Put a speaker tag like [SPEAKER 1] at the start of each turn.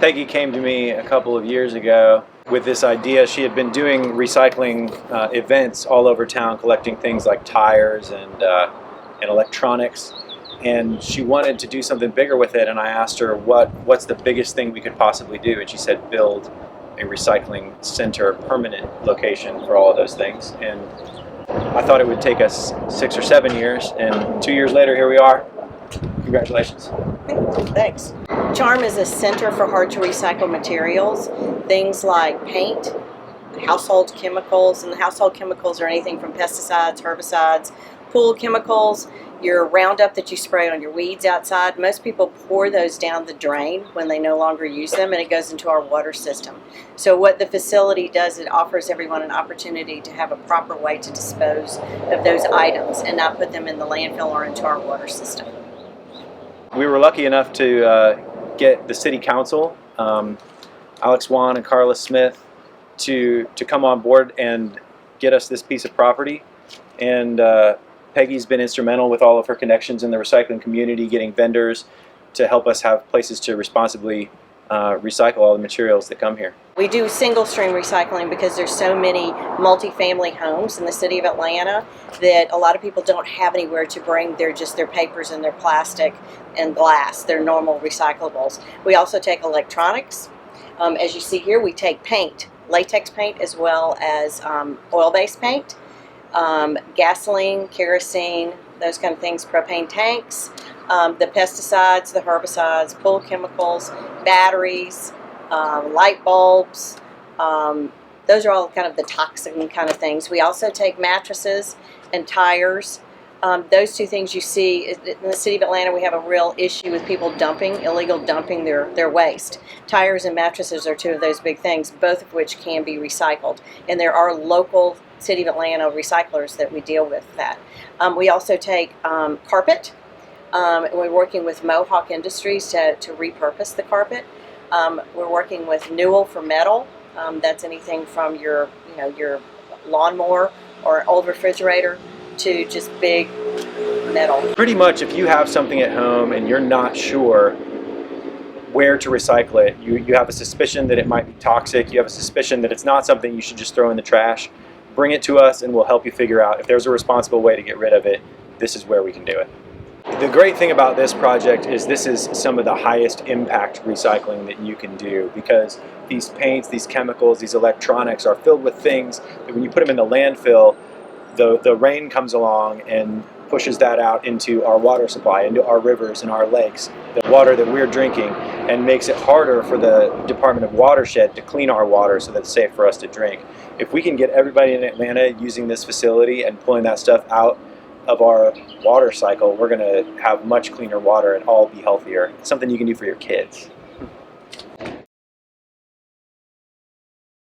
[SPEAKER 1] Peggy came to me a couple of years ago with this idea. She had been doing recycling events all over town, collecting things like tires and electronics, and she wanted to do something bigger with it. And I asked her what's the biggest thing we could possibly do, and she said build a recycling center, permanent location for all of those things. And I thought it would take us 6 or 7 years, and 2 years later, here we are. Congratulations.
[SPEAKER 2] Thanks. CHARM is a center for hard to recycle materials, things like paint, household chemicals, and the household chemicals are anything from pesticides, herbicides, pool chemicals, your Roundup that you spray on your weeds outside. Most people pour those down the drain when they no longer use them, and it goes into our water system. So what the facility does, it offers everyone an opportunity to have a proper way to dispose of those items and not put them in the landfill or into our water system.
[SPEAKER 1] We were lucky enough to get the city council, Alex Wan and Carla Smith, to come on board and get us this piece of property. And Peggy's been instrumental with all of her connections in the recycling community, getting vendors to help us have places to responsibly recycle all the materials that come here.
[SPEAKER 2] We do single stream recycling because there's so many multifamily homes in the city of Atlanta that a lot of people don't have anywhere to bring their papers and their plastic and glass, their normal recyclables. We also take electronics. As you see here, we take paint, latex paint as well as oil-based paint, gasoline, kerosene, those kind of things, propane tanks, the pesticides, the herbicides, pool chemicals, batteries, light bulbs. Those are all kind of the toxic kind of things. We also take mattresses and tires. Those two things you see, in the city of Atlanta, we have a real issue with people illegal dumping their waste. Tires and mattresses are two of those big things, both of which can be recycled. And there are local City of Atlanta recyclers that we deal with that. We also take carpet. We're working with Mohawk Industries to repurpose the carpet. We're working with Newell for metal. That's anything from your lawnmower or old refrigerator to just big metal.
[SPEAKER 1] Pretty much, if you have something at home and you're not sure where to recycle it, you have a suspicion that it might be toxic, you have a suspicion that it's not something you should just throw in the trash, bring it to us and we'll help you figure out if there's a responsible way to get rid of it. This is where we can do it. The great thing about this project is this is some of the highest impact recycling that you can do, because these paints, these chemicals, these electronics are filled with things that when you put them in the landfill, the rain comes along and pushes that out into our water supply, into our rivers and our lakes, the water that we're drinking, and makes it harder for the Department of Watershed to clean our water so that it's safe for us to drink. If we can get everybody in Atlanta using this facility and pulling that stuff out of our water cycle, we're going to have much cleaner water and all be healthier. It's something you can do for your kids.